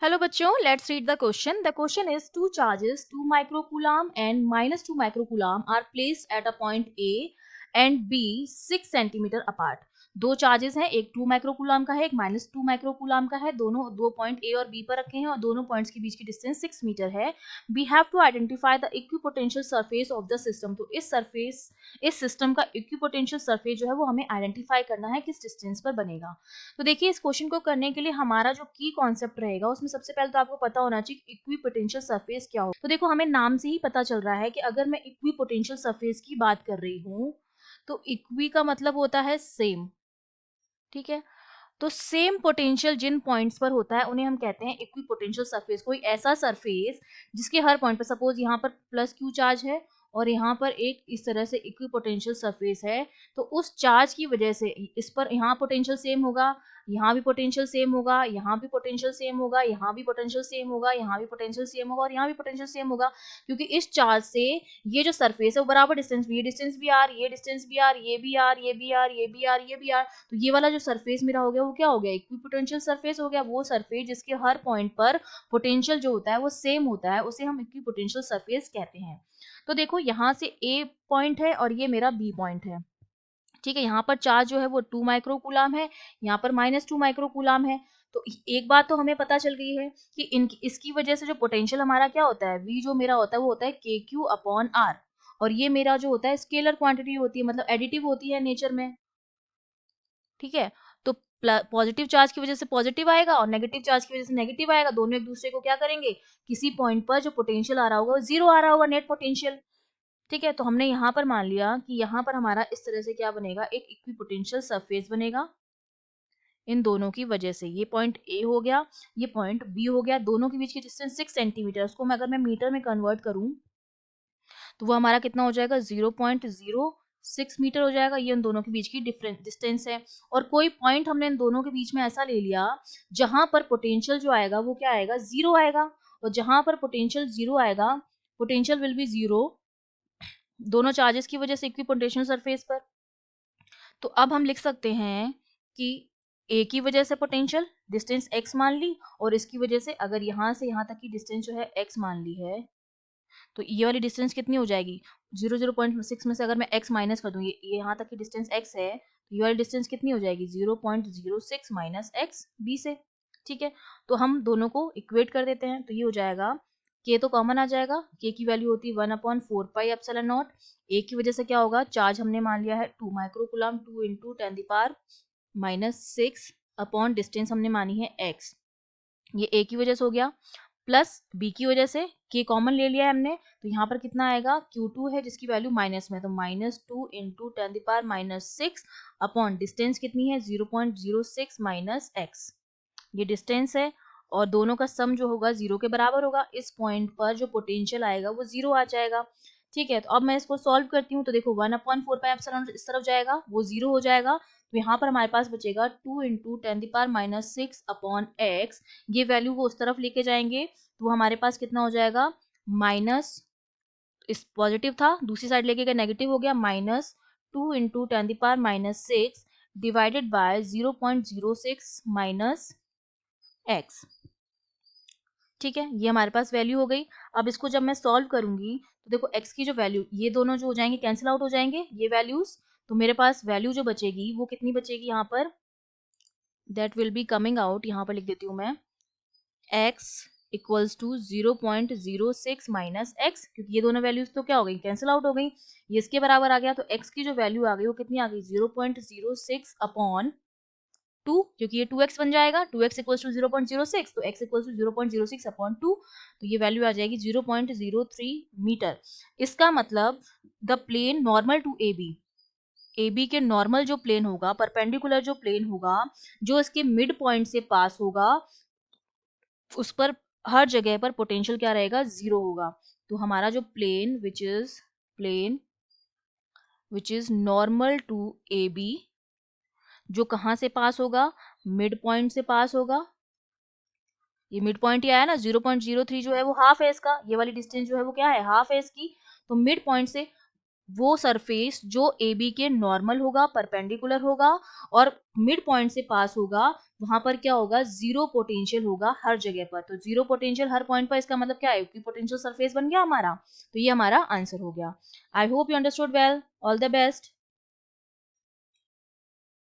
Hello बच्चों, let's read the question. The question is two charges 2 microcoulomb and minus 2 microcoulomb are placed at a point A and B 6 centimeter apart. दो charges हैं, एक 2 microcoulomb का है, एक minus 2 microcoulomb का है। दोनों दो पॉइंट ए और बी पर रखे हैं और दोनों पॉइंट्स के बीच की डिस्टेंस 6 मीटर है। We have to identify the equipotential surface of the system. तो इस सिस्टम का इक्विपोटेंशियल सरफेस जो है वो हमें आइडेंटिफाई करना है किस डिस्टेंस पर बनेगा। तो देखिए इस क्वेश्चन को करने के लिए हमारा जो की कॉन्सेप्ट रहेगा उसमें सबसे पहले तो आपको पता होना चाहिए इक्विपोटेंशियल सरफेस क्या हो। तो देखो हमें नाम से ही पता चल रहा है कि अगर मैं इक्विपोटेंशियल सरफेस की बात कर रही हूँ तो इक्वी का मतलब होता है सेम, ठीक है। तो सेम पोटेंशियल जिन पॉइंट्स पर होता है उन्हें हम कहते हैं इक्विपोटेंशियल सरफेस। कोई ऐसा सरफेस जिसके हर पॉइंट पर सपोज यहाँ पर प्लस क्यू चार्ज है और यहाँ पर एक इस तरह से इक्विपोटेंशियल सरफेस है, तो उस चार्ज की वजह से इस पर यहाँ पोटेंशियल सेम होगा, यहाँ भी पोटेंशियल सेम होगा, यहाँ भी पोटेंशियल सेम होगा, यहाँ भी पोटेंशियल सेम होगा, यहाँ भी पोटेंशियल सेम होगा और यहाँ भी पोटेंशियल सेम होगा, क्योंकि इस चार्ज से ये जो सरफेस है वो बराबर डिस्टेंस भी, ये डिस्टेंस भी आर, ये डिस्टेंस भी आर, ये भी आर, ये भी आर, ये भी आर, ये भी आर। तो ये वाला जो सरफेस मेरा हो गया वो क्या हो गया, इक्विपोटेंशियल सरफेस हो गया। वो सरफेस जिसके हर पॉइंट पर पोटेंशियल जो होता है वो सेम होता है उसे हम इक्विपोटेंशियल सरफेस कहते हैं। तो देखो यहाँ से ए पॉइंट है और ये मेरा बी पॉइंट है, ठीक है। यहाँ पर चार्ज जो है वो 2 माइक्रोकूलम है, यहाँ पर -2 माइक्रोकूलम है। तो एक बात तो हमें पता चल गई है कि इसकी वजह से जो पोटेंशियल हमारा क्या होता है, V जो मेरा होता है वो होता है KQ/R। और ये मेरा जो होता है स्केलर क्वांटिटी होती है, मतलब एडिटिव होती है नेचर में, ठीक है। तो पॉजिटिव चार्ज की वजह से पॉजिटिव आएगा और नेगेटिव चार्ज की वजह से नेगेटिव आएगा। दोनों एक दूसरे को क्या करेंगे, किसी पॉइंट पर जो पोटेंशियल आ रहा होगा वो जीरो आ रहा होगा, नेट पोटेंशियल, ठीक है। तो हमने यहाँ पर मान लिया कि यहाँ पर हमारा इस तरह से क्या बनेगा, एक इक्विपोटेंशियल सरफेस बनेगा इन दोनों की वजह से। ये पॉइंट ए हो गया, ये पॉइंट बी हो गया, दोनों के बीच की डिस्टेंस 6 सेंटीमीटर। उसको मैं अगर मैं मीटर में कन्वर्ट करूं तो वो हमारा कितना हो जाएगा, 0.06 मीटर हो जाएगा। ये उन दोनों के बीच की डिफरेंस डिस्टेंस है। और कोई पॉइंट हमने इन दोनों के बीच में ऐसा ले लिया जहां पर पोटेंशियल जो आएगा वो क्या आएगा, जीरो आएगा। और जहां पर पोटेंशियल जीरो आएगा, पोटेंशियल विल बी जीरो, दोनों चार्जेस की वजह से इक्विपोटेंशियल सरफेस पर। तो अब हम लिख सकते हैं कि ए की वजह से पोटेंशियल डिस्टेंस x मान ली और इसकी वजह से अगर यहाँ से यहाँ तक की डिस्टेंस जो है x मान ली है, तो ये वाली डिस्टेंस कितनी हो जाएगी, 0.06 में से अगर मैं x माइनस कर दूँ, ये यहाँ तक की डिस्टेंस x है, तो ये वाली डिस्टेंस कितनी हो जाएगी, 0.06 माइनस x b से, ठीक है। तो हम दोनों को इक्वेट कर देते हैं, तो ये हो जाएगा k तो कॉमन आ जाएगा, k की वैल्यू होती है 1/4πε0। a की वजह से क्या होगा, चार्ज हमने मान लिया है 2 माइक्रोकूलम, 2 इंटू 10⁻⁻6 अपॉन डिस्टेंस हमने मानी है x। ये a की वजह से हो गया, प्लस b की वजह से k कॉमन ले लिया है हमने, तो यहाँ पर कितना आएगा, q2 है जिसकी वैल्यू माइनस में, तो -2 इंटू 10⁻⁻6 अपॉन डिस्टेंस कितनी है 0.06 माइनस x। ये डिस्टेंस है और दोनों का सम जो होगा जीरो के बराबर होगा। इस पॉइंट पर जो पोटेंशियल आएगा वो जीरो आ जाएगा, ठीक है। तो अब मैं इसको सॉल्व करती हूँ, तो देखो 1/4πε इस तरफ जाएगा वो जीरो हो जाएगा, तो यहाँ पर हमारे पास बचेगा 2 इंटू 10⁻⁻6 अपॉन x। ये वैल्यू वो उस तरफ लेके जाएंगे तो वो हमारे पास कितना हो जाएगा, माइनस, इस पॉजिटिव था दूसरी साइड लेके गए नेगेटिव हो गया, -2 into 10⁻⁻6 divided by 0.06 minus x, ठीक है। ये हमारे पास वैल्यू हो गई। अब इसको जब मैं सॉल्व करूंगी तो देखो x की जो वैल्यू, ये दोनों जो हो जाएंगे कैंसिल आउट हो जाएंगे ये वैल्यूज, तो मेरे पास वैल्यू जो बचेगी वो कितनी बचेगी यहाँ पर, that will be coming out, यहाँ पर लिख देती हूँ मैं, x equals to 0.06 minus x, क्योंकि ये दोनों वैल्यूज तो क्या हो गई, कैंसिल आउट हो गई, ये इसके बराबर आ गया। तो x की जो वैल्यू आ गई वो कितनी आ गई, 0.06 अपॉन 2, क्योंकि ये 2x बन जाएगा, 2x इक्वल्स टू 0.06, तो x इक्वल्स टू 0.06 अपॉन 2, तो ये वैल्यू आ जाएगी 0.03 मीटर। इसका मतलब the plane normal to A B के नॉर्मल जो प्लेन होगा, परपेंडिकुलर जो प्लेन होगा, जो इसके मिड पॉइंट से पास होगा, उस पर हर जगह पर पोटेंशियल क्या रहेगा, जीरो होगा। तो हमारा जो plane which is normal to A B, जो कहाँ से पास होगा, मिड पॉइंट से पास होगा। ये मिड पॉइंट ही आया ना, 0.03 जो है वो हाफ है इसका, ये वाली डिस्टेंस जो है वो क्या है, हाफ है इसकी। तो मिड पॉइंट से वो सरफेस जो ए बी के नॉर्मल होगा, परपेंडिकुलर होगा और मिड पॉइंट से पास होगा, वहां पर क्या होगा, जीरो पोटेंशियल होगा हर जगह पर। तो जीरो पोटेंशियल हर पॉइंट पर, इसका मतलब क्या है, इक्विपोटेंशियल सरफेस बन गया हमारा। तो ये हमारा आंसर हो गया। I hope you understood well. All the best.